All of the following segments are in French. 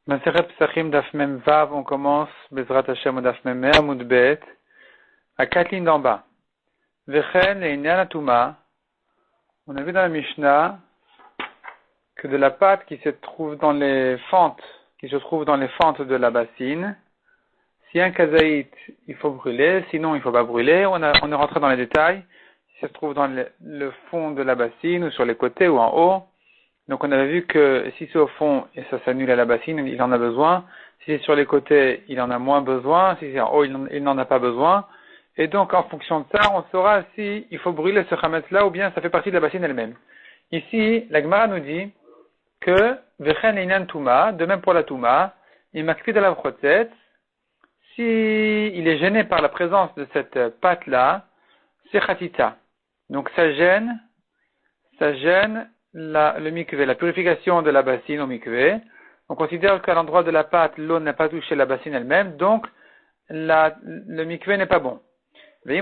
Maseret Psachim Daf Mem Vav, on commence Bezrat Hashem Daf Mem Mer Amud Bet, à 4 lignes d'en bas. Vechen et Inyanatuma, on a vu dans la Mishnah que de la pâte qui se trouve dans les fentes, de la bassine, si un kazaït, il faut brûler, sinon il faut pas brûler. On est rentré dans les détails. Si ça se trouve dans le fond de la bassine ou sur les côtés ou en haut. Donc on avait vu que si c'est au fond et ça s'annule à la bassine, il en a besoin. Si c'est sur les côtés, il en a moins besoin. Si c'est en haut, il n'en a pas besoin. Et donc en fonction de ça, on saura si il faut brûler ce chametz là ou bien ça fait partie de la bassine elle-même. Ici, la Gemara nous dit que Vechen Einan Touma, de même pour la Touma, il m'active de la brotzette. Si il est gêné par la présence de cette pâte là, c'est Khatita. Donc ça gêne le mikvé, la purification de la bassine au mikvé. On considère qu'à l'endroit de la pâte, l'eau n'a pas touché la bassine elle-même, donc le mikvé n'est pas bon. Mais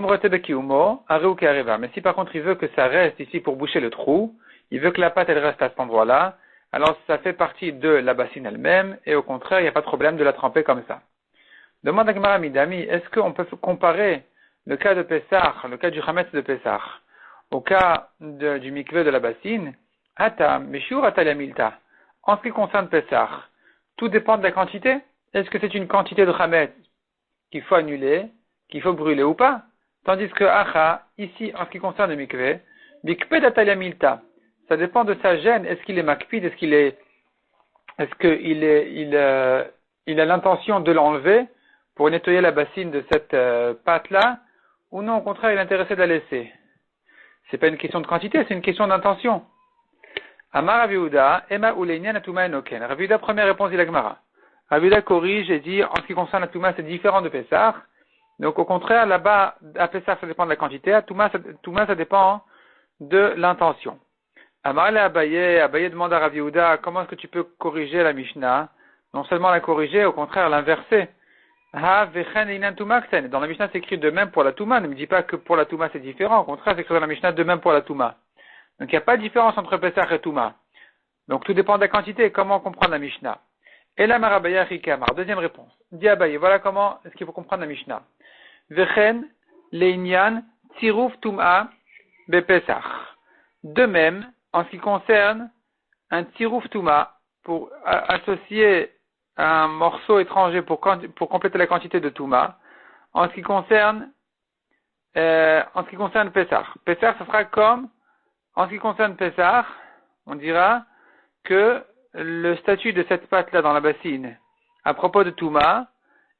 si par contre il veut que ça reste ici pour boucher le trou, il veut que la pâte elle reste à cet endroit-là, alors ça fait partie de la bassine elle-même, et au contraire, il n'y a pas de problème de la tremper comme ça. Demande à Gemara Midami, est-ce qu'on peut comparer le cas de Pessah, le cas du Chametz de Pessah, au cas du mikvé de la bassine? Ata, Meshur Atalamilta. En ce qui concerne Pessah, tout dépend de la quantité. Est-ce que c'est une quantité de Chametz qu'il faut annuler, qu'il faut brûler ou pas? Tandis que Acha, ici, en ce qui concerne le mikvé, Mikped Atalamilta. Ça dépend de sa gêne. Est-ce qu'il est makpid? Il a l'intention de l'enlever pour nettoyer la bassine de cette pâte-là, ou non, au contraire, il est intéressé de la laisser? C'est pas une question de quantité, c'est une question d'intention. Amar Rav Yehuda, Ema Uleinian Atuma Enoken. Rav Yehuda, première réponse de la Gemara. Rav Yehuda corrige et dit, en ce qui concerne la Touma, c'est différent de Pessah. Donc, au contraire, là-bas, à Pessah, ça dépend de la quantité. À Touma, ça dépend de l'intention. Amar le Abaye demande à Rav Yehuda, comment est-ce que tu peux corriger la Mishnah? Non seulement la corriger, au contraire, l'inverser. Ha vechen einan Touma ksen. Dans la Mishnah, c'est écrit de même pour la Touma. Ne me dis pas que pour la Touma, c'est différent. Au contraire, c'est écrit dans la Mishnah de même pour la Touma. Donc, il n'y a pas de différence entre Pessah et Touma. Donc, tout dépend de la quantité. Comment comprendre la Mishnah? Et la Marabaya Rikamar. Deuxième réponse. Dis Abaye, voilà comment est-ce qu'il faut comprendre la Mishnah. Vechen leinyan tiruf Touma be Pessah. De même, en ce qui concerne un tiruf Touma, pour associer un morceau étranger pour compléter la quantité de Touma, en ce qui concerne Pessah. Pessah, ce sera comme, en ce qui concerne Pessah, on dira que le statut de cette pâte-là dans la bassine, à propos de Touma,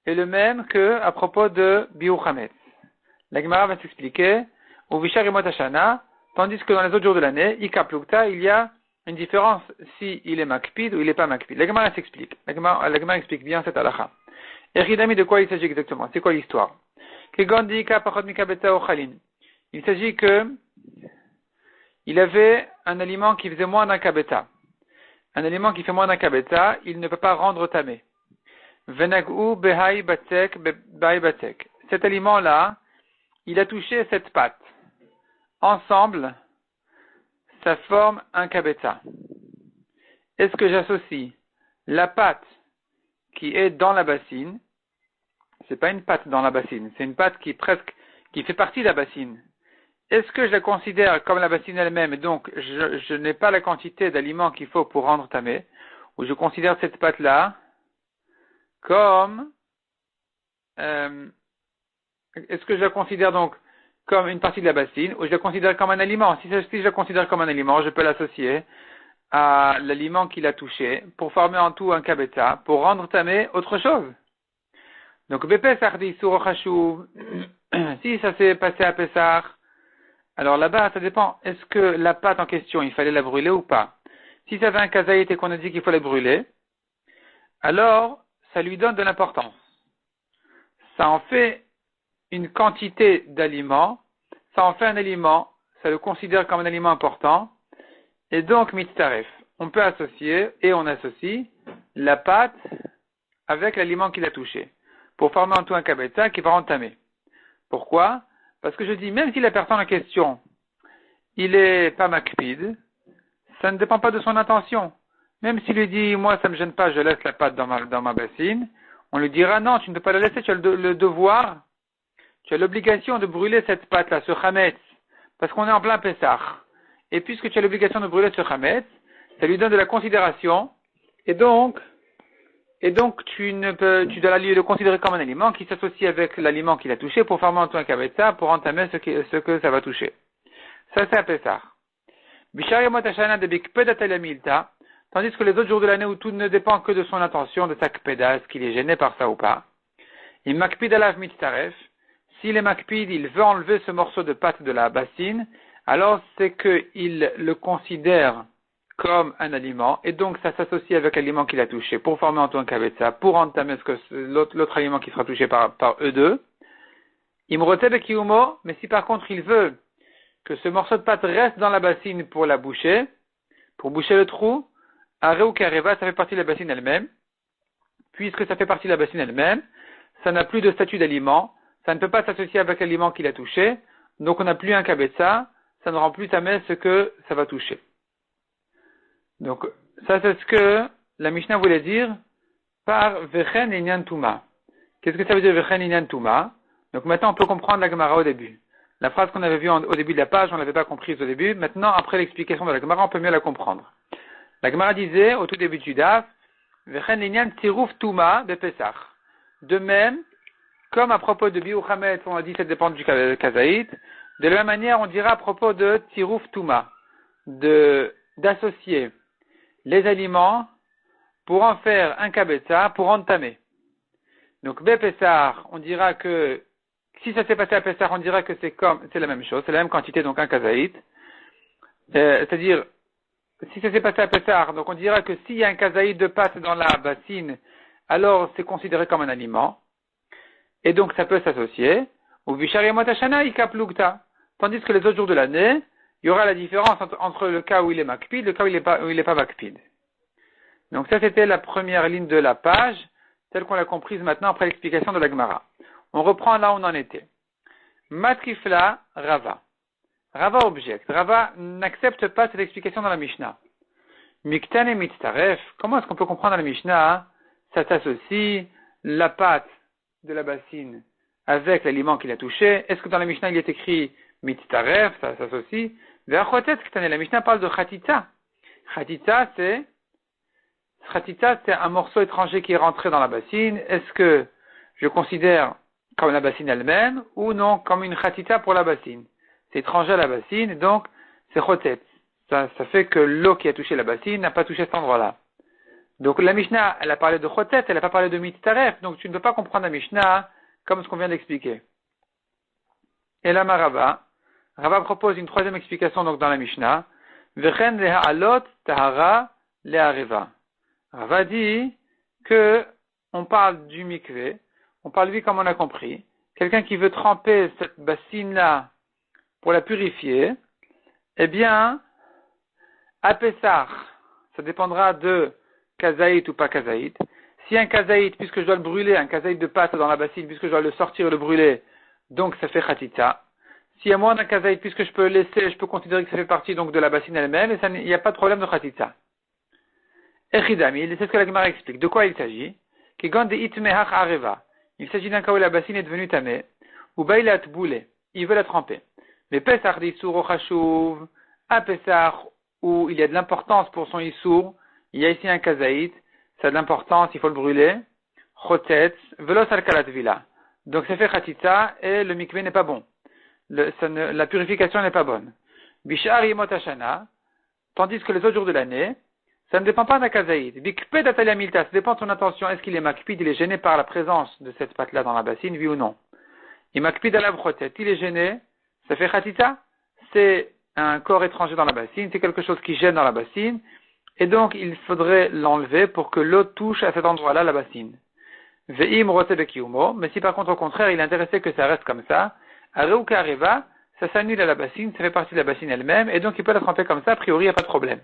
est le même que à propos de Biur Chametz. La Gemara va s'expliquer, au Vishar Yemot Hashana, tandis que dans les autres jours de l'année, Ika Plukta, il y a une différence si il est makpid ou il n'est pas makpid. La Gemara s'explique. La Gemara explique bien cette halakha. Et Ridami, de quoi il s'agit exactement? C'est quoi l'histoire? Il s'agit que il avait un aliment qui faisait moins d'un kabeta. Un aliment qui fait moins d'un kabeta, il ne peut pas rendre tamé. Venagou behai batek behai batek. Cet aliment-là, il a touché cette pâte. Ensemble, ça forme un kabeta. Est-ce que j'associe la pâte qui est dans la bassine? C'est pas une pâte dans la bassine, c'est une pâte qui fait partie de la bassine. Est-ce que je la considère comme la bassine elle-même et donc je n'ai pas la quantité d'aliments qu'il faut pour rendre tamé, ou je considère cette pâte-là comme est-ce que je la considère donc comme une partie de la bassine, ou je la considère comme un aliment? Si je la considère comme un aliment, je peux l'associer à l'aliment qu'il a touché pour former en tout un kabeta, pour rendre tamé autre chose. Donc, Bepesach dit Surachashuv, si ça s'est passé à Pessah, alors là-bas, ça dépend. Est-ce que la pâte en question, il fallait la brûler ou pas? Si ça avait un kazaït et qu'on a dit qu'il faut la brûler, alors, ça lui donne de l'importance. Ça en fait une quantité d'aliments, ça en fait un aliment, ça le considère comme un aliment important, et donc, mitzaref. On peut associer, et on associe, la pâte avec l'aliment qu'il a touché, pour former en tout un kabeta qui va entamer. Pourquoi? Parce que je dis, même si la personne en question, il est pas makpid, ça ne dépend pas de son intention. Même s'il lui dit, moi ça me gêne pas, je laisse la pâte dans ma bassine, on lui dira non, tu ne peux pas la laisser, tu as le devoir, tu as l'obligation de brûler cette pâte-là, ce chametz, parce qu'on est en plein Pessah. Et puisque tu as l'obligation de brûler ce chametz, ça lui donne de la considération, et donc tu dois le considérer comme un aliment qui s'associe avec l'aliment qu'il a touché pour faire monter un kabetza, pour entamer ce que ça va toucher. Ça c'est à Pessah. Tandis que les autres jours de l'année où tout ne dépend que de son intention, de sa kpeda, est-ce qu'il est gêné par ça ou pas. Il makpid alav mitzaref. S'il est makpid, il veut enlever ce morceau de pâte de la bassine, alors c'est qu'il le considère comme un aliment, et donc ça s'associe avec l'aliment qu'il a touché pour former en un kabetza, pour entamer l'autre aliment qui sera touché par eux deux. Imroteb kiumo, mais si par contre il veut que ce morceau de pâte reste dans la bassine pour la boucher, pour boucher le trou, areu kareva, ça fait partie de la bassine elle-même. Puisque ça fait partie de la bassine elle-même, ça n'a plus de statut d'aliment, ça ne peut pas s'associer avec l'aliment qu'il a touché, donc on n'a plus un kabetza, ça ne rend plus tamé ce que ça va toucher. Donc, ça c'est ce que la Mishnah voulait dire par vechen inyan tuma. Qu'est-ce que ça veut dire vechen inyan tuma? Donc maintenant on peut comprendre la Gemara au début. La phrase qu'on avait vue au début de la page, on ne l'avait pas comprise au début. Maintenant, après l'explication de la Gemara, on peut mieux la comprendre. La Gemara disait, au tout début du Daf, Vechen l'inyan tiruf tuma de Pesach. De même, comme à propos de Biou Chametz, on a dit ça dépend du Kazaït, de la même manière, on dira à propos de tiruf tuma, d'associer les aliments pour en faire un kabetza, pour entamer. Donc, Pesach, on dira que si ça s'est passé à Pessah, on dira que c'est la même chose, c'est la même quantité, donc un kazaït. C'est-à-dire, si ça s'est passé à Pessah, donc on dira que s'il y a un kazaït de pâte dans la bassine, alors c'est considéré comme un aliment. Et donc ça peut s'associer. Ou Vishariyamotashana ikaplugta. Tandis que les autres jours de l'année, il y aura la différence entre le cas où il est makpid et le cas où il est pas makpid. Donc ça c'était la première ligne de la page, telle qu'on l'a comprise maintenant après l'explication de la Gemara. On reprend là où on en était. Matrifla Rava. Rava objecte. Rava n'accepte pas cette explication dans la Mishnah. Miktan et mitzaref. Comment est-ce qu'on peut comprendre dans la Mishnah? Ça s'associe la pâte de la bassine avec l'aliment qu'il a touché. Est-ce que dans la Mishnah il est écrit mitzaref, ça s'associe? La Mishnah parle de chatitza. Chatitza c'est un morceau étranger qui est rentré dans la bassine. Est-ce que je considère comme la bassine elle-même, ou non, comme une chatita pour la bassine. C'est étranger à la bassine, donc c'est chotet. Ça fait que l'eau qui a touché la bassine n'a pas touché cet endroit-là. Donc la Mishnah, elle a parlé de chotet, elle n'a pas parlé de mitzaref, donc tu ne peux pas comprendre la Mishnah comme ce qu'on vient d'expliquer. Et là, Rava propose une troisième explication donc dans la Mishnah. Vechen leha'alot tahara le'areva. Rava dit que on parle du mikvé. On parle lui comme on a compris. Quelqu'un qui veut tremper cette bassine-là pour la purifier, eh bien, à Pessah, ça dépendra de kazaït ou pas kazaït. Si un kazaït, puisque je dois le brûler, un kazaït de pâte dans la bassine, puisque je dois le sortir et le brûler, donc ça fait chatita. S'il y a moins d'un kazaït, puisque je peux le laisser, je peux considérer que ça fait partie donc de la bassine elle-même, et il n'y a pas de problème de chatita. Echidami, c'est ce que la Gemara explique. De quoi il s'agit? Kigon de itmehach areva. Il s'agit d'un cas où la bassine est devenue tamée, ou bailat boulé, il veut la tremper. Mais Pesach d'Issour au Chashuv, à Pesach, où il y a de l'importance pour son Issour, il y a ici un kazaït, ça a de l'importance, il faut le brûler, chotetz, velos al vila. Donc c'est fait chatitza, et le mikvé n'est pas bon. La purification n'est pas bonne. Bishar yemot hashana, tandis que les autres jours de l'année, ça ne dépend pas d'un kazaïd. Bikped atalia milta, ça dépend de son intention. Est-ce qu'il est makpid, il est gêné par la présence de cette pâte-là dans la bassine, oui ou non? Il makpid à la brochette, il est gêné, ça fait khatita, c'est un corps étranger dans la bassine, c'est quelque chose qui gêne dans la bassine, et donc il faudrait l'enlever pour que l'eau touche à cet endroit-là, la bassine. Ve'im rote bekiumo, mais si par contre au contraire il est intéressé que ça reste comme ça, areuka areva, ça s'annule à la bassine, ça fait partie de la bassine elle-même, et donc il peut la tremper comme ça, a priori il n'y a pas de problème.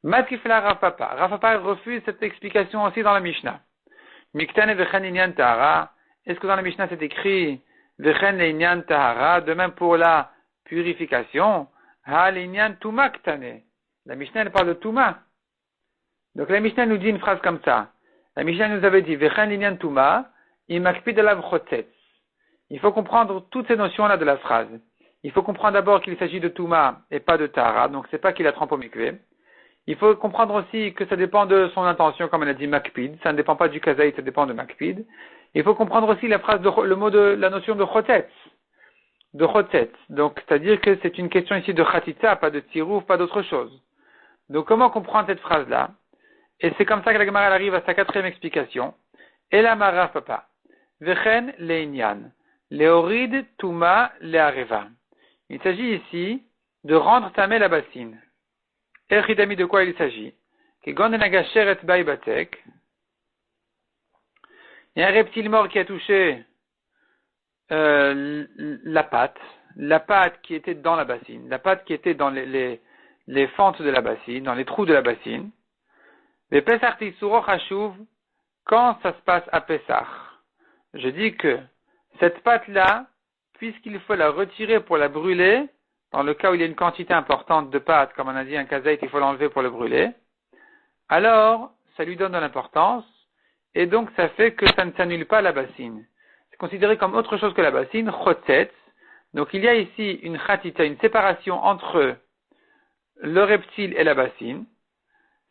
Matkifla Rafapa. Rafapa refuse cette explication aussi dans la Mishnah. Miktan et Vechen Inyan Tahara. Est-ce que dans la Mishnah c'est écrit Vechen Inyan Tahara, de même pour la purification? Ha l'inyan Tuma Ktane. La Mishnah elle parle de Tuma. Donc la Mishnah nous dit une phrase comme ça. La Mishnah nous avait dit, Vechen linyan tuma, imakpid alav chotetz. Il faut comprendre toutes ces notions-là de la phrase. Il faut comprendre d'abord qu'il s'agit de tuma et pas de tahara, donc c'est pas qu'il a trempé au mikvé. Il faut comprendre aussi que ça dépend de son intention, comme elle a dit makpid. Ça ne dépend pas du kazaït, ça dépend de makpid. Il faut comprendre aussi la phrase le mot de la notion de chotetz. De chotetz. Donc, c'est-à-dire que c'est une question ici de khatitza, pas de tirouf, pas d'autre chose. Donc, comment comprendre cette phrase-là? Et c'est comme ça que la Gemara arrive à sa quatrième explication. Ela mara papa. Vechen leinyan. Leorid tuma leareva. Il s'agit ici de rendre tamé la bassine. Echidami, de quoi il s'agit? Il y a un reptile mort qui a touché la pâte qui était dans la bassine, la pâte qui était dans les fentes de la bassine, dans les trous de la bassine. Quand ça se passe à Pessah, je dis que cette pâte-là, puisqu'il faut la retirer pour la brûler, dans le cas où il y a une quantité importante de pâte, comme on a dit un kazaït, il faut l'enlever pour le brûler, alors ça lui donne de l'importance, et donc ça fait que ça ne s'annule pas la bassine. C'est considéré comme autre chose que la bassine, chotetz. Donc il y a ici une khatita, une séparation entre le reptile et la bassine.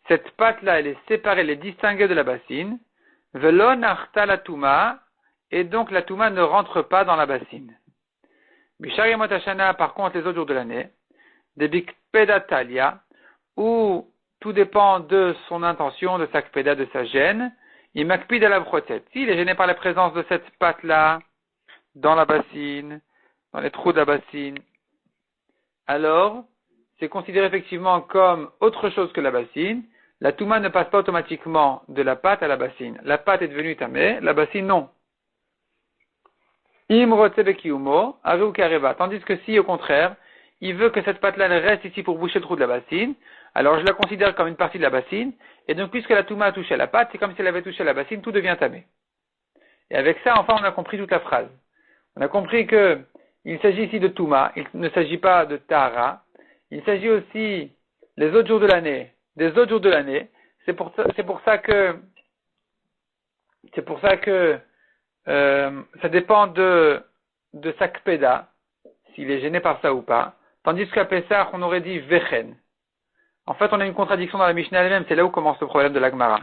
Cette pâte-là, elle est séparée, elle est distinguée de la bassine. Velo narta la touma, et donc la touma ne rentre pas dans la bassine. Bishar Yamot Hashana, par contre, les autres jours de l'année, des bikpeda talia, où tout dépend de son intention, de sa kpeda, de sa gêne, il makpid à la brochette. S'il est gêné par la présence de cette pâte-là, dans la bassine, dans les trous de la bassine, alors, c'est considéré effectivement comme autre chose que la bassine. La touma ne passe pas automatiquement de la pâte à la bassine. La pâte est devenue tamée, la bassine non. Tandis que si, au contraire, il veut que cette pâte-là reste ici pour boucher le trou de la bassine, alors je la considère comme une partie de la bassine, et donc puisque la touma a touché la pâte, c'est comme si elle avait touché la bassine, tout devient tamé. Et avec ça, enfin, on a compris toute la phrase. On a compris que il s'agit ici de touma, il ne s'agit pas de tahara, il s'agit aussi des autres jours de l'année. C'est pour ça que ça dépend de sa kpeda, s'il est gêné par ça ou pas. Tandis qu'à Pessah, on aurait dit vechen. En fait, on a une contradiction dans la Mishnah elle-même, c'est là où commence le problème de la Gemara.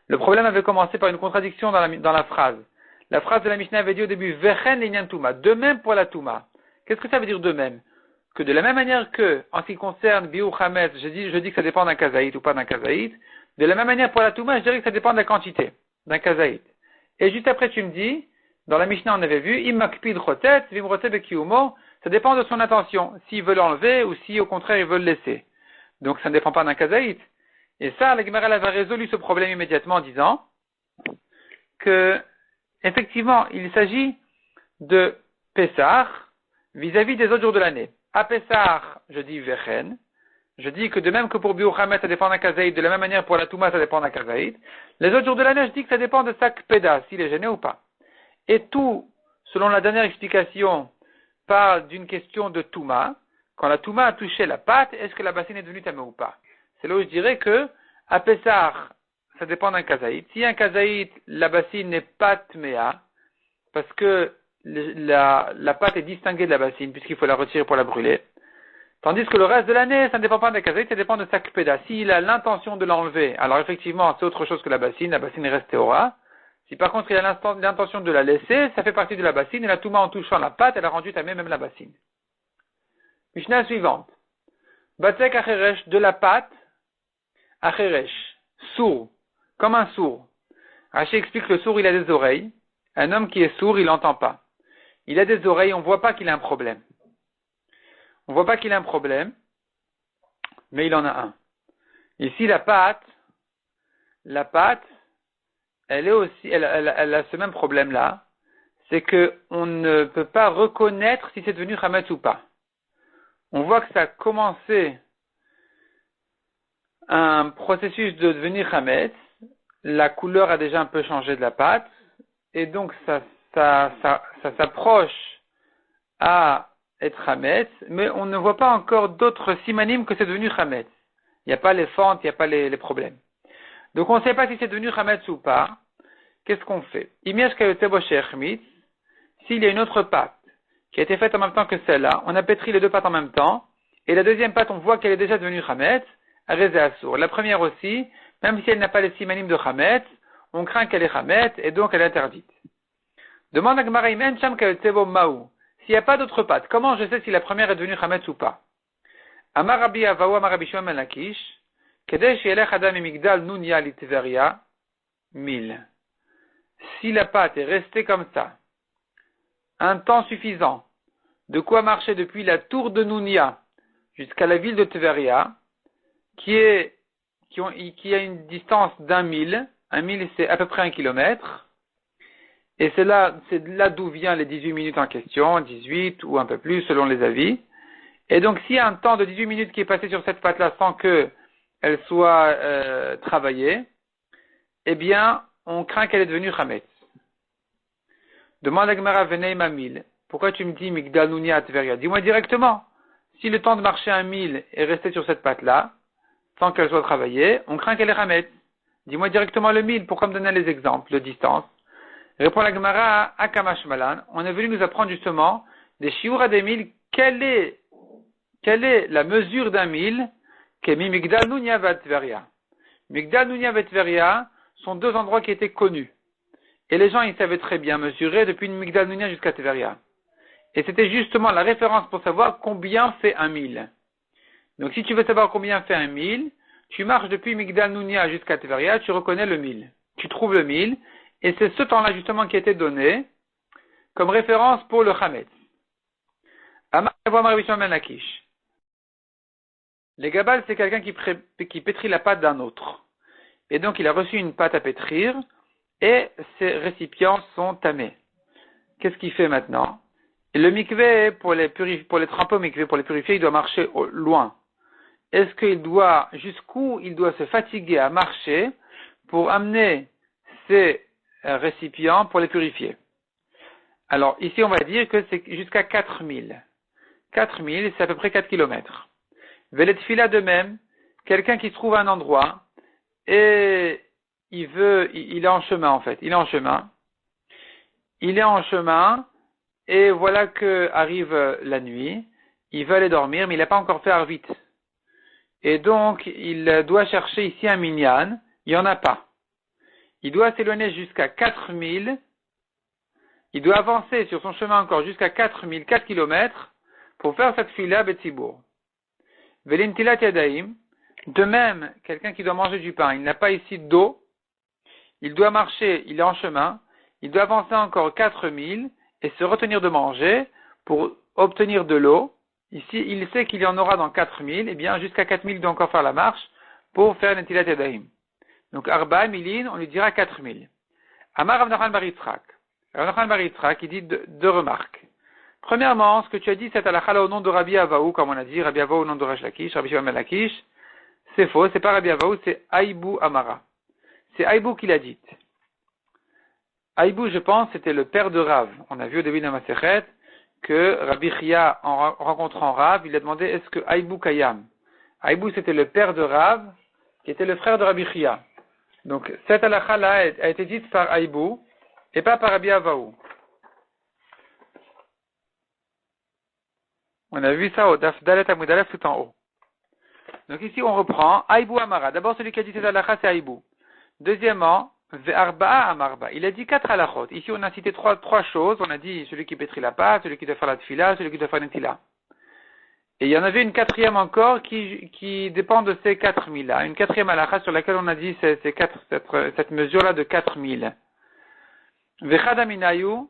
Le problème avait commencé par une contradiction dans la phrase. La phrase de la Mishnah avait dit au début, vechen l'inyan touma. De même pour la touma. Qu'est-ce que ça veut dire de même? Que de la même manière que, en ce qui concerne biou chametz, je dis que ça dépend d'un kazaït ou pas d'un kazaït, de la même manière pour la touma, je dirais que ça dépend de la quantité d'un kazaït. Et juste après, tu me dis, dans la Mishnah, on avait vu, immakpid chotet, vimrote bekiyumo, ça dépend de son intention. S'il veut l'enlever ou si, au contraire, il veut le laisser. Donc, ça ne dépend pas d'un kazaït. Et ça, la Gemara avait résolu ce problème immédiatement en disant que, effectivement, il s'agit de Pessah vis-à-vis des autres jours de l'année. À Pessah, je dis vechen. Je dis que de même que pour biou chametz, ça dépend d'un kazaït, de la même manière pour la touma, ça dépend d'un kazaït. Les autres jours de l'année, je dis que ça dépend de sa kpeda, s'il est gêné ou pas. Et tout, selon la dernière explication, parle d'une question de touma. Quand la touma a touché la pâte, est-ce que la bassine est devenue tamée ou pas? C'est là où je dirais que, à Pessah, ça dépend d'un kazaït. Si un kazaït, la bassine n'est pas tméa, parce que la pâte est distinguée de la bassine, puisqu'il faut la retirer pour la brûler. Tandis que le reste de l'année, ça ne dépend pas d'un kazaït, ça dépend de sa kpeda. S'il a l'intention de l'enlever, alors effectivement, c'est autre chose que la bassine est restée aura. Si par contre il a l'intention de la laisser, ça fait partie de la bassine, et la touma en touchant la pâte, elle a rendu tamée même la bassine. Mishnah suivante. Batzek acheresh, de la pâte, acheresh, sourd, comme un sourd. Rashi explique que le sourd, il a des oreilles. Un homme qui est sourd, il n'entend pas. Il a des oreilles, on ne voit pas qu'il a un problème. Mais il en a un. Ici, la pâte, elle est aussi, elle a ce même problème-là. C'est que on ne peut pas reconnaître si c'est devenu chametz ou pas. On voit que ça a commencé un processus de devenir chametz. La couleur a déjà un peu changé de la pâte. Et donc, ça s'approche à être chametz, mais on ne voit pas encore d'autres simanim que c'est devenu chametz. Il n'y a pas les fentes, il n'y a pas les problèmes. Donc on ne sait pas si c'est devenu chametz ou pas. Qu'est-ce qu'on fait? S'il y a une autre pâte qui a été faite en même temps que celle-là, on a pétri les deux pâtes en même temps, et la deuxième pâte, on voit qu'elle est déjà devenue chametz, arezé assour. La première aussi, même si elle n'a pas les simanim de chametz, on craint qu'elle est chametz, et donc elle est interdite. Demande à Gemara Imen Sham Kayotsebo Maou. S'il n'y a pas d'autre pâte, comment je sais si la première est devenue chametz ou pas? Amar Rabbi Avaou, Amar Rabbi Shimon ben Lakish, Kedesh Yelech Adam Migdal Nunya Litveria, 1000. Si la pâte est restée comme ça, un temps suffisant, de quoi marcher depuis la tour de Nunya jusqu'à la ville de Tveria, qui a une distance d'1 mille, 1 mille c'est à peu près 1 kilomètre, et c'est là d'où vient les 18 minutes en question, 18 ou un peu plus selon les avis. Et donc s'il y a un temps de 18 minutes qui est passé sur cette pâte-là sans qu'elle soit travaillée, eh bien, on craint qu'elle est devenue chametz. Demande à Gemara Veneim Amil. Pourquoi tu me dis Migdal Nunya Tveria? Dis-moi directement. Si le temps de marcher 1 mille est resté sur cette pâte-là, sans qu'elle soit travaillée, on craint qu'elle est chametz. Dis-moi directement le 1000. Pourquoi me donner les exemples de distance? Répond la Gemara Akamash Malan. On est venu nous apprendre justement des shiura des 1000. Quelle est la mesure d'1 mille qu'est Migdal Nunya Tveria? Migdal Nunya Tveria sont deux endroits qui étaient connus. Et les gens, ils savaient très bien mesurer depuis une Migdal Nunya jusqu'à Tveria. Et c'était justement la référence pour savoir combien fait 1 mille. Donc si tu veux savoir combien fait 1 mille, tu marches depuis Migdal Nunya jusqu'à Tveria, tu reconnais le 1000. Tu trouves le 1000, et c'est ce temps-là justement qui a été donné comme référence pour le chametz. Amar Rabbi Shimon ben Lakish. Les gabal, c'est quelqu'un qui pétrit la pâte d'un autre. Et donc il a reçu une pâte à pétrir, et ces récipients sont tamés. Qu'est-ce qu'il fait maintenant? Le mikvé, pour les tremper au mikvé, pour les purifier, il doit marcher loin. Est-ce qu'il doit, jusqu'où il doit se fatiguer à marcher pour amener ces récipients pour les purifier? Alors, ici, on va dire que c'est jusqu'à 4000. 4000, c'est à peu près 4 kilomètres. Velet fila de même, quelqu'un qui trouve un endroit, et il est en chemin, en fait. Il est en chemin, et voilà que arrive la nuit. Il veut aller dormir, mais il n'a pas encore fait Arvit. Et donc, il doit chercher ici un minyan. Il n'y en a pas. Il doit s'éloigner jusqu'à 4000. Il doit avancer sur son chemin encore jusqu'à 4000, 4 kilomètres, pour faire cette fila Betsibour. Velintilat Yadaim. De même, quelqu'un qui doit manger du pain, il n'a pas ici d'eau. Il doit marcher, il est en chemin. Il doit avancer encore 4000 et se retenir de manger pour obtenir de l'eau. Ici, il sait qu'il y en aura dans 4000, et bien jusqu'à 4000, il doit encore faire la marche pour faire l'Intilat Yadaim. Donc, Arba Milin, on lui dira 4000. Amar Rav Nachman bar Yitzchak. Rav Nachman bar Yitzchak, il dit deux remarques. Premièrement, ce que tu as dit, c'est à la chala au nom de Rabbi Avaou, comme on a dit, Rabbi Avaou au nom de Resh Lakish, Rabbi Shimon ben Lakish. C'est faux, c'est pas Rabbi Avaou, c'est Aïbou Amara. C'est Aïbou qui l'a dit. Aïbou, je pense, c'était le père de Rav. On a vu au début de la Masechet que Rabbi Chia, en rencontrant Rav, il a demandé est-ce que Aïbou Kayam? Aïbou, c'était le père de Rav, qui était le frère de Rabbi Chia. Donc, cette halakha-là a été dite par Aïbou, et pas par Rabbi Avaou. On a vu ça au Daf Dalet Amud Aleph tout en haut. Donc ici, on reprend Aïbou Amara. D'abord, celui qui a dit cette halakha, c'est Aïbou. Deuxièmement, Ve'arba'a Amarba. Il a dit 4 halakhot. Ici, on a cité trois choses. On a dit celui qui pétrit la pâte, celui qui doit faire la tfila, celui qui doit faire l'intila. Et il y en avait une quatrième encore qui dépend de ces 4000-là. Une quatrième halakha sur laquelle on a dit cette mesure-là de 4000. Ve'chadaminayu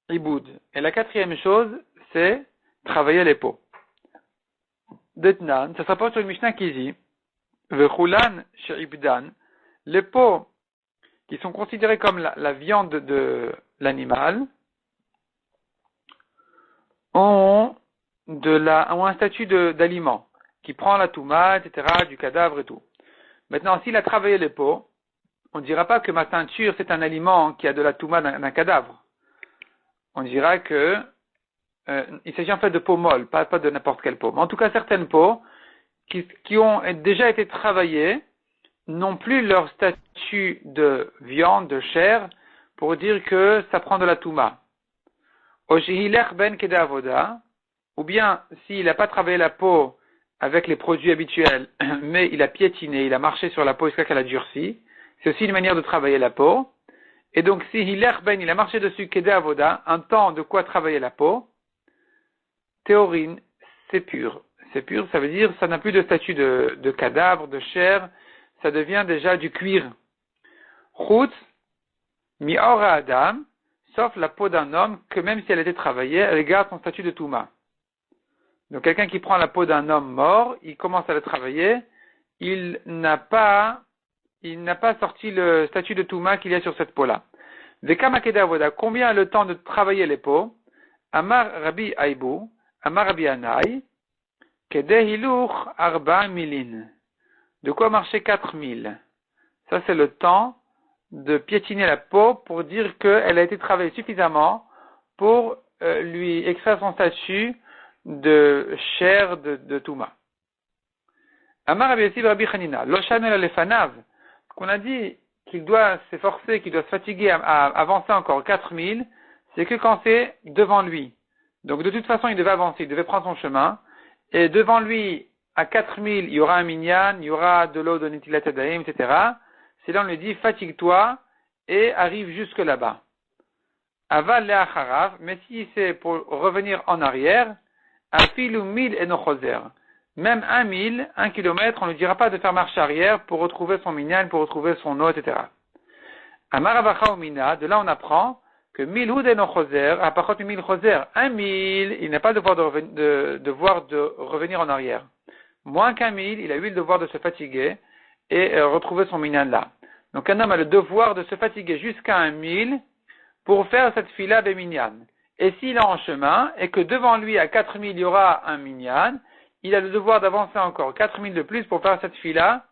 iboud. Et la quatrième chose, c'est travailler les peaux. Detnan, ça s'apporte sur une Mishnah qui dit Vechulan she'ibdan. Les peaux qui sont considérés comme la viande de l'animal ont un statut d'aliment qui prend la touma, etc., du cadavre et tout. Maintenant, s'il a travaillé les peaux, on ne dira pas que ma teinture c'est un aliment qui a de la touma d'un cadavre. On dira que il s'agit en fait de peaux molles, pas de n'importe quelle peau. Mais en tout cas, certaines peaux qui ont déjà été travaillées n'ont plus leur statut de viande, de chair, pour dire que ça prend de la touma. Ben Kedavoda, ou bien s'il n'a pas travaillé la peau avec les produits habituels, mais il a piétiné, il a marché sur la peau jusqu'à qu'elle a durci, c'est aussi une manière de travailler la peau. Et donc si il a marché dessus Kedavoda, un temps de quoi travailler la peau, théorine, c'est pur. C'est pur, ça veut dire ça n'a plus de statut de cadavre, de chair, ça devient déjà du cuir. Chutz, mi'ora adam, sauf la peau d'un homme, que même si elle était travaillée, elle garde son statut de touma. Donc quelqu'un qui prend la peau d'un homme mort, il commence à la travailler, il n'a pas sorti le statut de touma qu'il y a sur cette peau-là. Vekama kedavoda, combien a le temps de travailler les peaux? Amar Rabbi Aibu, Amar Rabbi Anai, kedehiluch arba milin. De quoi marcher 4000? Ça c'est le temps de piétiner la peau pour dire qu'elle a été travaillée suffisamment pour lui extraire son statut de chair de Touma. Amar Rabbi Yossi Rabbi Chanina, Loshan el lefanav, qu'on a dit qu'il doit s'efforcer, qu'il doit se fatiguer à avancer encore 4000, c'est que quand c'est devant lui. Donc de toute façon, il devait avancer, il devait prendre son chemin, et devant lui, à 4000, il y aura un minyan, il y aura de l'eau de Netilat Yadayim, etc. C'est là on lui dit, fatigue-toi, et arrive jusque là-bas. Aval le'acharav, mais si c'est pour revenir en arrière, afilu 1000 et nochoser. Même 1000, 1 kilomètre, on ne lui dira pas de faire marche arrière pour retrouver son minyan, pour retrouver son eau, etc. Amaravacha ou mina, de là on apprend que 1000 hud et nochoser, à partir de 1000 choser, 1000, il n'a pas le devoir de revenir en arrière. Moins qu'un 1000, il a eu le devoir de se fatiguer et retrouver son minyan là. Donc un homme a le devoir de se fatiguer jusqu'à 1000 pour faire cette fila de minyan. Et s'il est en chemin et que devant lui à 4000 il y aura un minyan, il a le devoir d'avancer encore 4000 de plus pour faire cette fila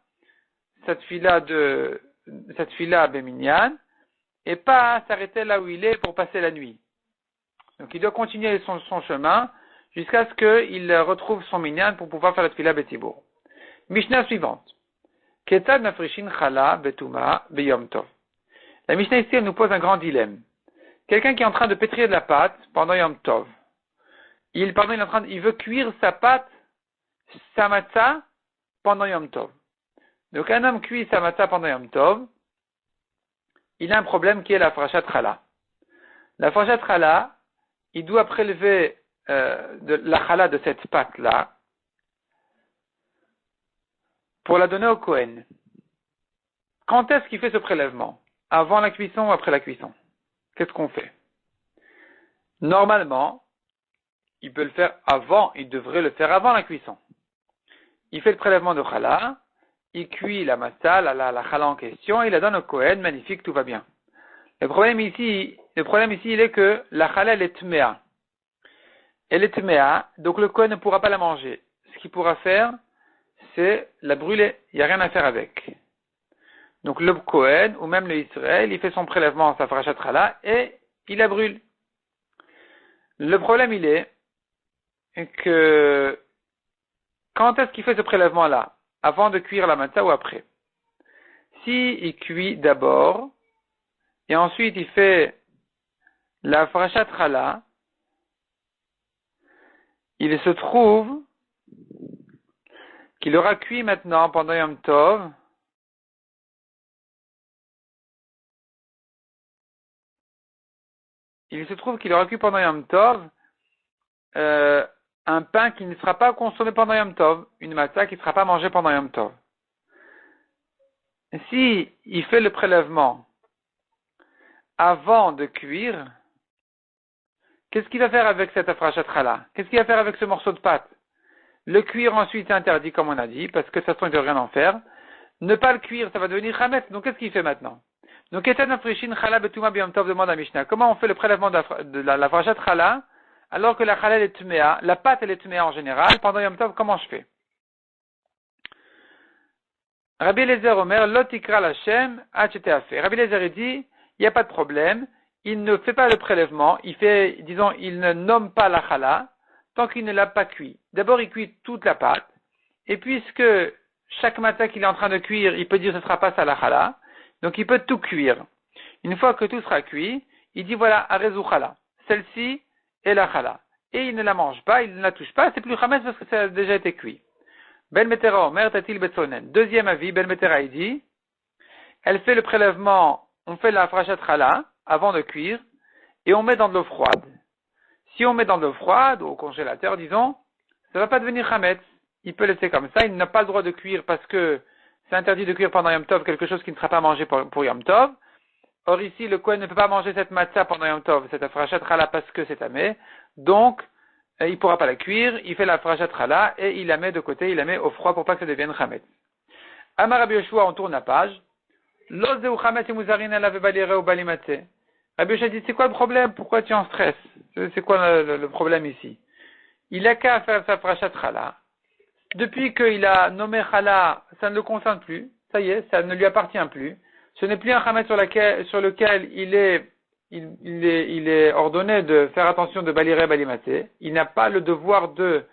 minyan et pas s'arrêter là où il est pour passer la nuit. Donc il doit continuer son chemin jusqu'à ce qu'il retrouve son minyan pour pouvoir faire la fila betibour. Mishnah suivante. Ketad mafrishin chala betuma beyom tov. La Mishnah ici elle nous pose un grand dilemme. Quelqu'un qui est en train de pétrir de la pâte pendant Yom Tov. Il veut cuire sa pâte, sa matzah, pendant Yom Tov. Donc un homme cuit sa matzah pendant Yom Tov, il a un problème qui est la frachat chala. La frachat chala, il doit prélever la chala de cette pâte-là pour la donner au Kohen. Quand est-ce qu'il fait ce prélèvement? Avant la cuisson ou après la cuisson? Qu'est-ce qu'on fait? Normalement, il peut le faire avant, il devrait le faire avant la cuisson. Il fait le prélèvement de chala, il cuit la matzah, la chala en question, il la donne au Kohen, magnifique, tout va bien. Le problème ici, il est que la chala, elle est tméa. Elle est tméa, donc le Kohen ne pourra pas la manger. Ce qu'il pourra faire, c'est la brûler. Il n'y a rien à faire avec. Donc le Kohen, ou même le Israël, il fait son prélèvement, sa frachat chala, et il la brûle. Le problème, il est que quand est-ce qu'il fait ce prélèvement-là? Avant de cuire la matzah ou après? Si il cuit d'abord, et ensuite il fait la frachat chala, il se trouve qu'il aura cuit maintenant pendant Yom Tov, il se trouve qu'il aura cuit pendant Yom Tov un pain qui ne sera pas consommé pendant Yom Tov, une matzah qui ne sera pas mangée pendant Yom Tov. Si il fait le prélèvement avant de cuire, qu'est-ce qu'il va faire avec cette afrachat chala? Qu'est-ce qu'il va faire avec ce morceau de pâte? Le cuire ensuite c'est interdit comme on a dit, parce que ça se trouve il ne doit rien en faire. Ne pas le cuire, ça va devenir chametz. Donc qu'est-ce qu'il fait maintenant? Donc Etan Afrishin Chala Betuma B'Yom Tov demande à Mishnah. Comment on fait le prélèvement de la frachat chala alors que la chala est tméa, la pâte elle est tméa en général, pendant Yom Tov, comment je fais? Rabbi Eliezer Omer, Lotikra Lachem, Hachetafé. Rabbi Eliezer dit, il n'y a pas de problème, il ne fait pas le prélèvement, il ne nomme pas la chala, tant qu'il ne l'a pas cuit. D'abord il cuit toute la pâte, et puisque chaque matin qu'il est en train de cuire, il peut dire ce ne sera pas ça la chala. Donc il peut tout cuire. Une fois que tout sera cuit, il dit voilà, arezu chala. Celle-ci est la chala. Et il ne la mange pas, il ne la touche pas, c'est plus chametz parce que ça a déjà été cuit. Ben Metera Omer Tatil Betsonen. Deuxième avis, Ben Metera il dit, elle fait le prélèvement, on fait la frachat chala avant de cuire, et on met dans de l'eau froide. Si on met dans de l'eau froide, ou au congélateur, disons, ça ne va pas devenir chametz. Il peut laisser comme ça, il n'a pas le droit de cuire parce que c'est interdit de cuire pendant Yom Tov quelque chose qui ne sera pas mangé pour Yom Tov. Or ici, le Kohen ne peut pas manger cette matzah pendant Yom Tov, cette frachat chala parce que c'est tamé. Donc, il ne pourra pas la cuire, il fait la frachat chala et il la met de côté, il la met au froid pour pas que ça devienne chametz. Amar Rabbi Yoshua, on tourne la page. L'oseu chametz et mouzarin ala vebalire ou balimate. Rabbi Yoshua dit, c'est quoi le problème? Pourquoi tu es en stress? C'est quoi le problème ici? Il a qu'à faire sa frachat chala. Depuis qu'il a nommé chala, ça ne le concerne plus. Ça y est, ça ne lui appartient plus. Ce n'est plus un chametz sur lequel il est ordonné de faire attention de balire balimaté. Il n'a pas le devoir de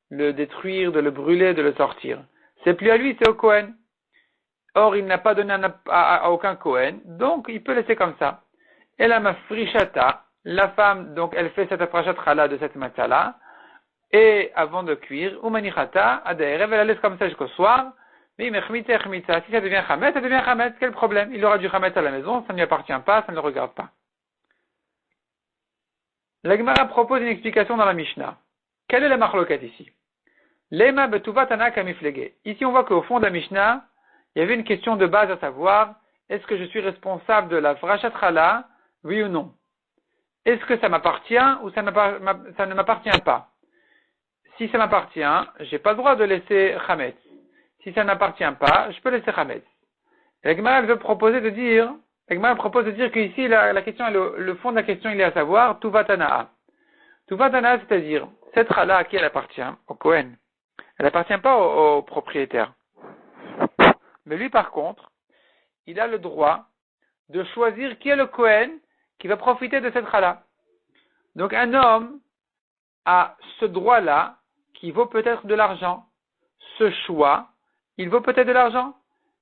le détruire, de le brûler, de le sortir. C'est plus à lui, c'est au Kohen. Or, il n'a pas donné à aucun Kohen, donc il peut laisser comme ça. Et la mafrishata, la femme, donc elle fait cette afrachat chala de cette matzah-là, et avant de cuire, umanichata, adaerev, elle la laisse comme ça jusqu'au soir. Mais si ça devient chametz, ça devient chametz. Quel problème? Il aura du chametz à la maison, ça ne lui appartient pas, ça ne le regarde pas. La Gemara propose une explication dans la Mishnah. Quelle est la marloquette ici? Lema betuvat ana kamiflege. Ici, on voit qu'au fond de la Mishnah, il y avait une question de base à savoir, est-ce que je suis responsable de la frachat chala, oui ou non? Est-ce que ça m'appartient ou ça ne m'appartient pas? Si ça m'appartient, j'ai pas le droit de laisser chametz. Si ça n'appartient pas, je peux laisser chametz. La Gemara propose de dire qu'ici, la question, le fond de la question, il est à savoir, tuvatana. Tuvatana, c'est-à-dire, cette chala à qui elle appartient? Au Kohen. Elle n'appartient pas au propriétaire. Mais lui, par contre, il a le droit de choisir qui est le Kohen qui va profiter de cette chala. Donc, un homme a ce droit-là qui vaut peut-être de l'argent. Ce choix, il vaut peut-être de l'argent.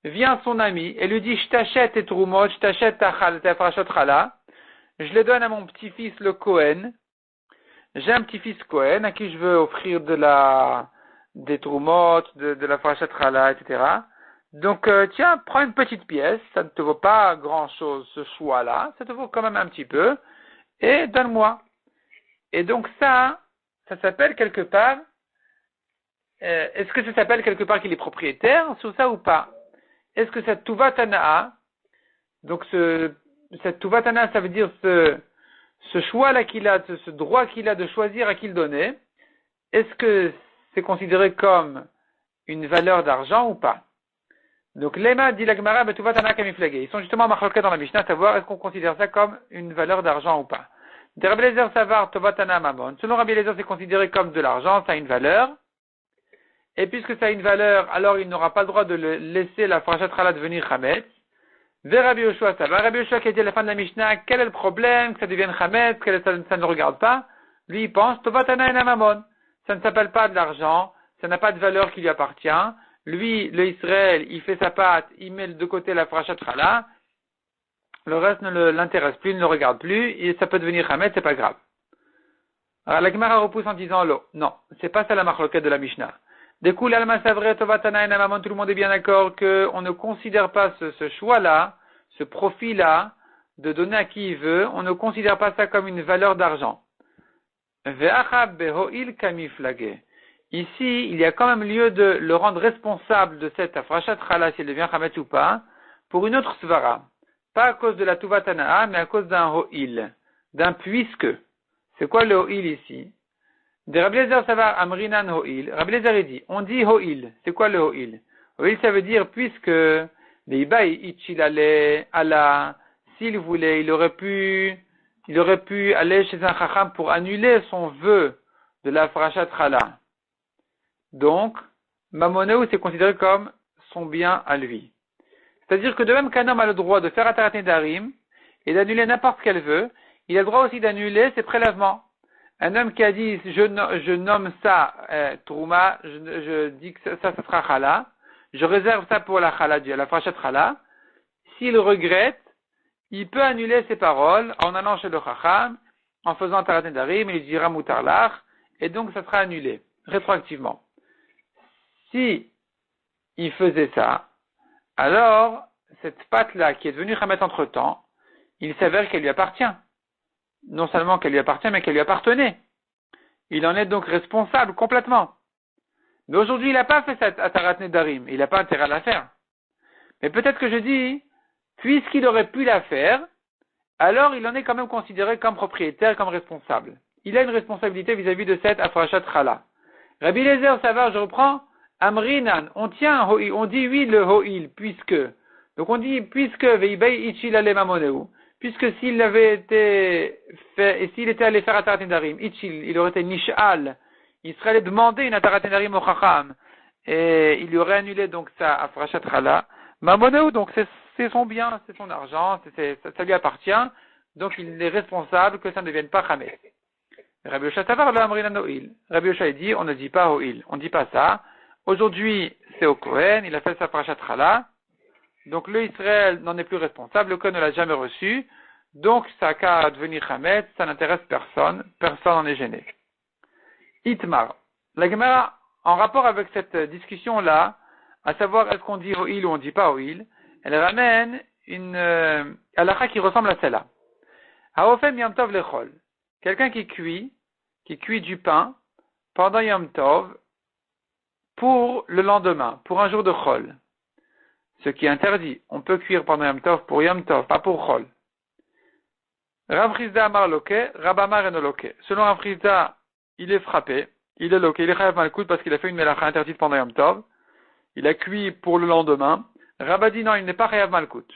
Vient son ami et lui dit, je t'achète tes troumot, je t'achète ta frachat chala, je les donne à mon petit-fils le Kohen. J'ai un petit-fils Kohen à qui je veux offrir des troumot, de la frachat chala, etc. Donc, tiens, prends une petite pièce, ça ne te vaut pas grand-chose ce choix-là, ça te vaut quand même un petit peu, et donne-moi. Et donc ça s'appelle quelque part, est-ce que ça s'appelle quelque part qu'il est propriétaire sur ça ou pas? Est-ce que cette tuvatana, donc cette tuvatana, ça veut dire ce choix-là qu'il a, ce droit qu'il a de choisir à qui le donner, est-ce que c'est considéré comme une valeur d'argent ou pas? Donc, Lema dit la Gemara, betuvatana kamiflege. Ils sont justement marqués dans la Mishnah, à savoir est-ce qu'on considère ça comme une valeur d'argent ou pas. De Rabbi Eliezer savar tuvatana mamon. Selon Rabbi Eliezer, c'est considéré comme de l'argent, ça a une valeur. Et puisque ça a une valeur, alors il n'aura pas le droit de laisser la frachat chala devenir chametz. Vers Rabbi Yoshua, ça va. Rabbi Yoshua qui a dit à la fin de la Mishnah, quel est le problème, que ça devienne chametz, que ça ne regarde pas? Lui, il pense, tuvatana ena mamon. Ça ne s'appelle pas de l'argent, ça n'a pas de valeur qui lui appartient. Lui, le Israël, il fait sa pâte, il met de côté la frachat chala, le reste ne l'intéresse plus, il ne le regarde plus, et ça peut devenir chametz, c'est pas grave. Alors la Gemara repousse en disant non, c'est pas ça la marloquette de la Mishnah. Du coup, l'alma savre tovatana et tout le monde est bien d'accord qu'on ne considère pas ce choix-là, ce profit-là, de donner à qui il veut, on ne considère pas ça comme une valeur d'argent. Ve'acha beho'il kamiflage. Ici, il y a quand même lieu de le rendre responsable de cette afrachat chala, s'il devient chametz ou pas, pour une autre svara. Pas à cause de la tuvatana, mais à cause d'un ho'il, d'un puisque. C'est quoi le ho'il ici? De Rabbi Eliezer ça va amrinan ho'il. Rabbi Eliezer dit, on dit ho'il. C'est quoi le ho'il? Ho'il ça veut dire puisque leibai ichilale ala, s'il voulait, il aurait pu aller chez un chacham pour annuler son vœu de la frachat chala. Donc, Mamonéou, c'est considéré comme son bien à lui. C'est-à-dire que de même qu'un homme a le droit de faire Atarat Nedarim et d'annuler n'importe quel vœu, il a le droit aussi d'annuler ses prélèvements. Un homme qui a dit, je nomme ça Trouma, je dis que ça sera Chala, je réserve ça pour la chala, la frachat chala. S'il regrette, il peut annuler ses paroles en allant chez le chacham, en faisant tarat nedarim, il dira mutarlach, et donc ça sera annulé, rétroactivement. Si il faisait ça, alors, cette pâte-là, qui est devenue chametz entre-temps, il s'avère qu'elle lui appartient. Non seulement qu'elle lui appartient, mais qu'elle lui appartenait. Il en est donc responsable complètement. Mais aujourd'hui, il n'a pas fait cette atarat nedarim. Il n'a pas intérêt à la faire. Mais peut-être que je dis, puisqu'il aurait pu la faire, alors il en est quand même considéré comme propriétaire, comme responsable. Il a une responsabilité vis-à-vis de cette afrachat chala. Rabbi Eliezer Savar, je reprends, Amrinan, on tient, on dit oui le ho'il, puisque. Donc on dit, puisque, veibei ichil ale mamoneu, puisque s'il avait été fait, et s'il était allé faire atarat nedarim, ichil, il aurait été nish'al, il serait allé demander une atarat nedarim au chacham, et il lui aurait annulé donc sa afrachat chala. Mamoneu, donc c'est son bien, c'est son argent, ça lui appartient, donc il est responsable que ça ne devienne pas chamé. Rabbi Yosha Savar, le Amrinan ho'il. Rabbi Yosha dit, on ne dit pas ho'il, on ne dit pas ça. Aujourd'hui, c'est au Kohen, il a fait sa parachat chala, donc le Israël n'en est plus responsable, le Kohen ne l'a jamais reçu, donc ça qu'à devenir chametz, ça n'intéresse personne, personne n'en est gêné. Itmar. La Gemara, en rapport avec cette discussion-là, à savoir est-ce qu'on dit ho'il ou on ne dit pas ho'il, elle ramène une halakha qui ressemble à celle-là. Haofem yom tov lechol. Quelqu'un qui cuit du pain pendant Yom Tov pour le lendemain, pour un jour de Chol. Ce qui est interdit. On peut cuire pendant Yom Tov pour Yom Tov, pas pour Chol. Rav Chizda amar loke, Rab amar eno loke. Selon Rav Chizda, il est frappé, il est loke, il est chayav malkout parce qu'il a fait une melacha interdite pendant Yom Tov. Il a cuit pour le lendemain. Rab a dit non, il n'est pas chayav malkout.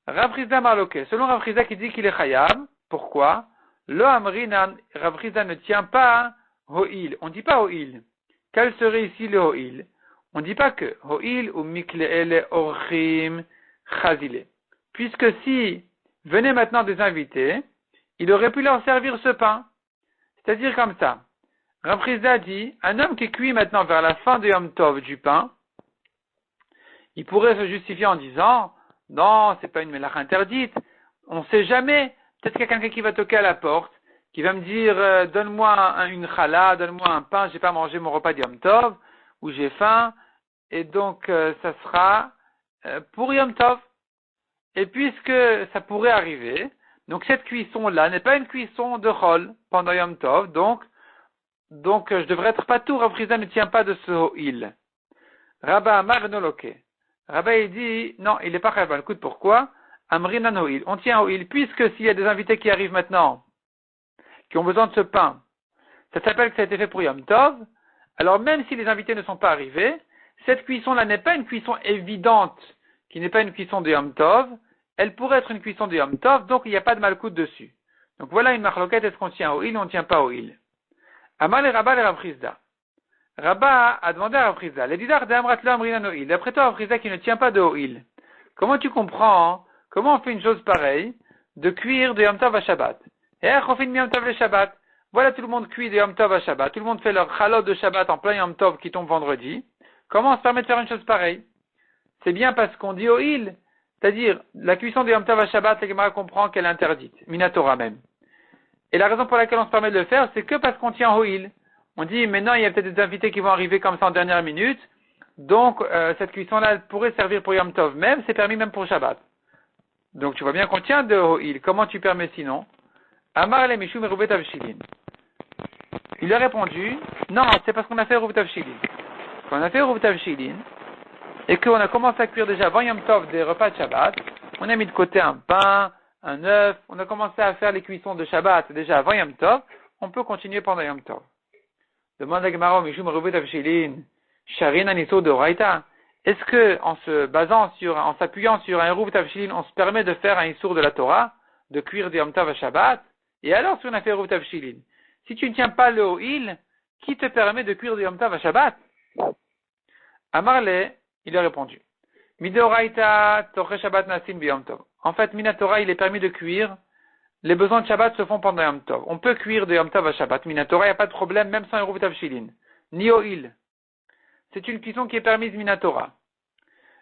Rav Chizda amar loke. Selon Rav Chizda qui dit qu'il est chayav, pourquoi? Le Amrinan, Rav Chizda ne tient pas ho'il. On ne dit pas ho'il. Quel serait ici le ho'il? On ne dit pas que ho'il ou mikle'ele orchim chazile. Puisque si venaient maintenant des invités, il aurait pu leur servir ce pain. C'est-à-dire comme ça. Rav Chizda dit, un homme qui cuit maintenant vers la fin de Yom Tov du pain, il pourrait se justifier en disant, non, c'est pas une melacha interdite, on ne sait jamais. Peut-être qu'il y a quelqu'un qui va toquer à la porte, qui va me dire, donne-moi une challah, donne-moi un pain, j'ai pas mangé mon repas de Yom Tov, ou j'ai faim, et donc ça sera pour Yom Tov. Et puisque ça pourrait arriver, donc cette cuisson-là n'est pas une cuisson de Chol pendant Yom Tov, donc je devrais être pas tout, Rav Chizda ne tient pas de ce ho'il. Rabba Amar Noloke. Rabba il dit, non, il n'est pas chayav malkout, pourquoi? Amrinan ho'il. On tient ho'il, puisque s'il y a des invités qui arrivent maintenant, qui ont besoin de ce pain, ça s'appelle que ça a été fait pour Yom Tov, alors même si les invités ne sont pas arrivés, cette cuisson-là n'est pas une cuisson évidente, qui n'est pas une cuisson de Yom Tov, elle pourrait être une cuisson de Yom Tov, donc il n'y a pas de malkout dessus. Donc voilà une marloquette, est-ce qu'on tient ho'il ou on ne tient pas ho'il? Amal et Rabba et Rav Chizda. Rabba a demandé à Rav Chizda, l'edidar de Amrat lo Amrinan ho'il. D'après toi, Rav Chizda qui ne tient pas de ho'il. Comment tu comprends, comment on fait une chose pareille, de cuire de Yom Tov à Shabbat? Et on fait une Yom Tov le Shabbat. Voilà, tout le monde cuit de Yom Tov à Shabbat. Tout le monde fait leur chalot de Shabbat en plein Yom Tov qui tombe vendredi. Comment on se permet de faire une chose pareille? C'est bien parce qu'on dit ho'il. C'est-à-dire, la cuisson de Yom Tov à Shabbat, la Gemara comprend qu'elle est interdite. Minatora même. Et la raison pour laquelle on se permet de le faire, c'est que parce qu'on tient ho'il. On dit, maintenant, il y a peut-être des invités qui vont arriver comme ça en dernière minute. Donc, cette cuisson-là, elle pourrait servir pour Yom Tov même. C'est permis même pour Shabbat. Donc, tu vois bien qu'on tient de ho'il. Comment tu permets sinon? Amar le Mishum Rouvet Avshilin. Il a répondu, non, c'est parce qu'on a fait Rouvet Avshilin. Quand on a fait Rouvet Avshilin, et qu'on a commencé à cuire déjà avant Yom Tov des repas de Shabbat, on a mis de côté un pain, un œuf, on a commencé à faire les cuissons de Shabbat déjà avant Yom Tov, on peut continuer pendant Yom Tov. Demande à Gemara, Mishum Rouvet Avshilin, Sharin Aniso de Raita. Est-ce que, en s'appuyant sur un Rouvet Avshilin, on se permet de faire un Issour de la Torah, de cuire des Yom Tov à Shabbat? Et alors, si on a fait Rouvet Avshilin, si tu ne tiens pas le ho'il, qui te permet de cuire des Yom Tov à Shabbat? Amarle, il a répondu. Midoraita Torche Shabbat Nasim B'Yom Tov. En fait, Minatora, il est permis de cuire. Les besoins de Shabbat se font pendant Yom Tov. On peut cuire de Yom Tov à Shabbat. Minatora, il n'y a pas de problème, même sans Rouvet Avshilin. Ni ho'il. c'est une cuisson qui est permise minatora.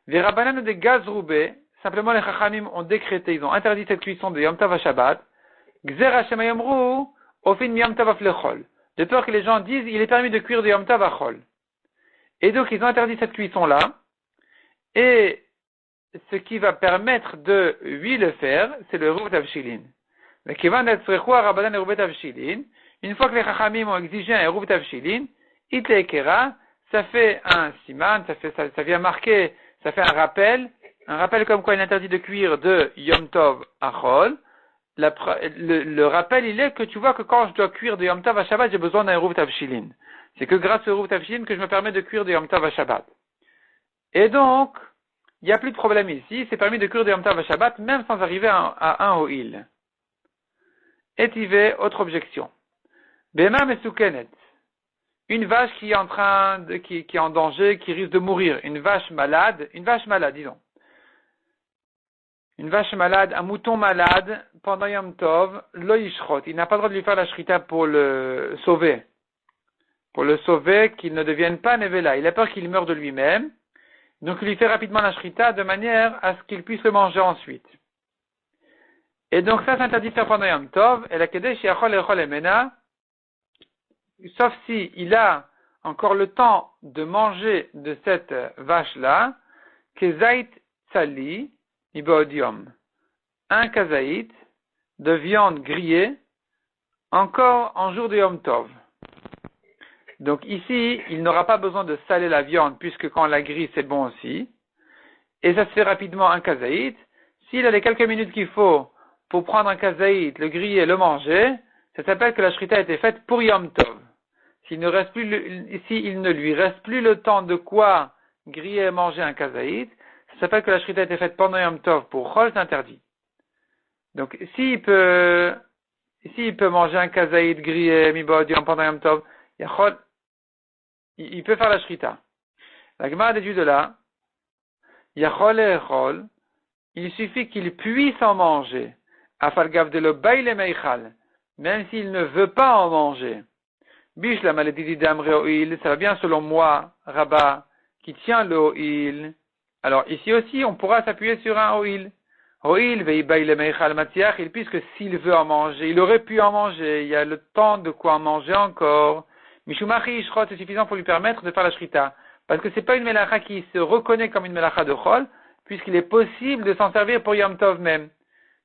Les Rabbanan de Gazroubé, simplement les Chachamim ont décrété, ils ont interdit cette cuisson de Yom Tov à Shabbat. Gzer Hashem Yomru, ofin Yom Tov aflechol. De peur que les gens disent, il est permis de cuire de Yom Tov à Chol. Et donc, ils ont interdit cette cuisson-là. Et ce qui va permettre de lui le faire, c'est le Eruv Tavshilin. Le Kivan Etzrechua Rabbanan Eruv Tavshilin. Une fois que les Chachamim ont exigé un Eruv Tavshilin, Itlekera, ça fait un siman, ça vient marquer, ça fait un rappel comme quoi il est interdit de cuire de Yom Tov à Chol. Le rappel, il est que tu vois que quand je dois cuire de Yom Tov à Shabbat, j'ai besoin d'un Eruv Tavshilin. C'est que grâce au Eruv Tavshilin que je me permets de cuire de Yom Tov à Shabbat. Et donc, il n'y a plus de problème ici, c'est permis de cuire de Yom Tov à Shabbat, même sans arriver à un Ho'il. Étivé, autre objection. Bema Mesukenet. Une vache qui est qui est en danger, qui risque de mourir. Une vache malade, disons. Une vache malade, un mouton malade, pendant Yom Tov, lo yishrot. Il n'a pas le droit de lui faire la shrita pour le sauver. Pour le sauver, qu'il ne devienne pas nevela. Il a peur qu'il meure de lui-même. Donc il lui fait rapidement la shrita de manière à ce qu'il puisse le manger ensuite. Et donc ça, c'est interdit de faire pendant Yom Tov. Et la kedesh yachol echol emena. Sauf si il a encore le temps de manger de cette vache-là, kezait tsali, ibodium. Un kazaït de viande grillée, encore en jour de Yom Tov. Donc ici, il n'aura pas besoin de saler la viande, puisque quand on la grille, c'est bon aussi. Et ça se fait rapidement un kazaït. S'il a les quelques minutes qu'il faut pour prendre un kazaït, le griller et le manger, ça s'appelle que la shrita a été faite pour Yom Tov. S'il ne lui reste plus le temps de quoi griller et manger un kazaït, ça s'appelle que la shrita a été faite pendant Yom Tov pour Chol, c'est interdit. Donc, s'il peut manger un kazaït grillé, mibodium pendant Yom Tov, il peut faire la shrita. La Gemara déduit de là, Yachol et Chol, il suffit qu'il puisse en manger, afalgav de lo baile meichal, même s'il ne veut pas en manger. Bish la maladie d'Amre O'il, ça va bien selon moi, Rabat, qui tient le O'il. Alors ici aussi, on pourra s'appuyer sur un O'il. O'il, veibaï le meichal matiach, puisque s'il veut en manger, il aurait pu en manger, il y a le temps de quoi en manger encore. Mishumachi Ishrot, c'est suffisant pour lui permettre de faire la shrita. Parce que c'est pas une melacha qui se reconnaît comme une melacha de Chol, puisqu'il est possible de s'en servir pour Yom Tov même.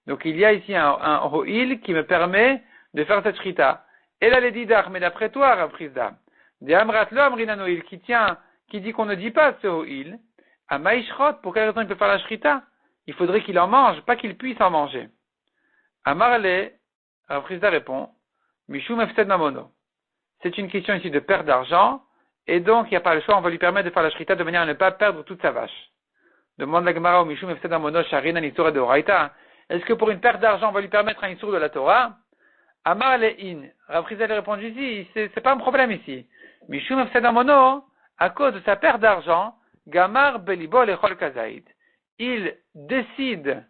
Donc il y a ici un O'il qui me permet de faire cette shrita. Et là, les didar, mais d'après toi, Rav Chizda, de Amrat lo Amrinan O'il, qui dit qu'on ne dit pas ce O'il, à Maïshrot, pour quelle raison il peut faire la shrita? Il faudrait qu'il en mange, pas qu'il puisse en manger. Amarle, Rav Chizda répond, Mishum efsed mamono. C'est une question ici de perte d'argent, et donc il n'y a pas le choix, on va lui permettre de faire la shrita de manière à ne pas perdre toute sa vache. Demande la Gemara au Mishum efsed mamono, Sharina Nisura de Horaïta. Est-ce que pour une perte d'argent, on va lui permettre un issour de la Torah? Amar le'in. Rav Chizda lui répond ici, c'est pas un problème ici. Mishum efsed mamono, à cause de sa perte d'argent, Gamar belibo lechol kazaït. Il décide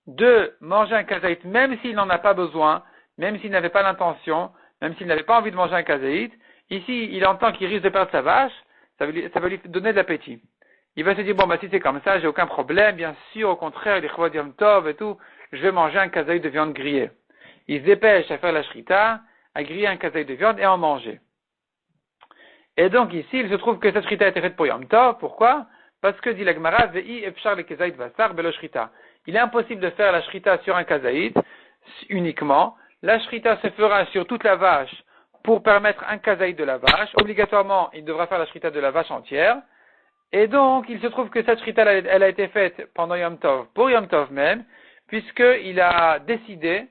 de manger un kazaït, même s'il n'en a pas besoin, même s'il n'avait pas l'intention, même s'il n'avait pas envie de manger un kazaït. Ici, il entend qu'il risque de perdre sa vache, ça va lui donner de l'appétit. Il va se dire, bon, bah, si c'est comme ça, j'ai aucun problème, bien sûr, au contraire, les chouad yom tov et tout, je vais manger un kazaït de viande grillée. Il se dépêche à faire la shrita, à griller un kazaït de viande et à en manger. Et donc, ici, il se trouve que cette shrita a été faite pour Yom Tov. Pourquoi? Parce que, dit la Gemara, Ve'i efshar le kazaït vasar belo shrita. Il est impossible de faire la shrita sur un kazaït uniquement. La shrita se fera sur toute la vache pour permettre un kazaït de la vache. Obligatoirement, il devra faire la shrita de la vache entière. Et donc, il se trouve que cette shrita, elle a été faite pendant Yom Tov, pour Yom Tov même, puisqu'il a décidé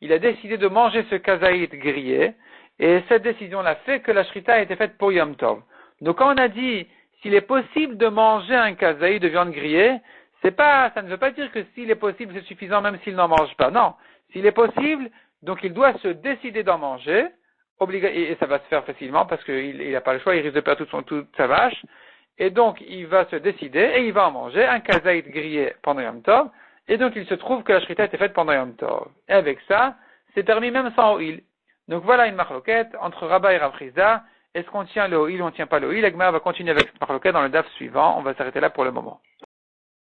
de manger ce kazaït grillé, et cette décision-là fait que la shrita a été faite pour Yom Tov. Donc, quand on a dit, s'il est possible de manger un kazaït de viande grillée, ça ne veut pas dire que s'il est possible, c'est suffisant même s'il n'en mange pas. Non. S'il est possible, donc il doit se décider d'en manger, et ça va se faire facilement parce qu'il n'a pas le choix, il risque de perdre toute sa vache, et donc il va se décider et il va en manger un kazaït grillé pendant Yom Tov, et donc il se trouve que la shrita a été faite pendant Yom Tov. Et avec ça, c'est permis même sans huile. Donc voilà une marloquette entre Rabba et Rav Chizda. Est-ce qu'on tient le Ho'il ou on ne tient pas le Ho'il? La Gemara va continuer avec Marloquet dans le DAF suivant. On va s'arrêter là pour le moment.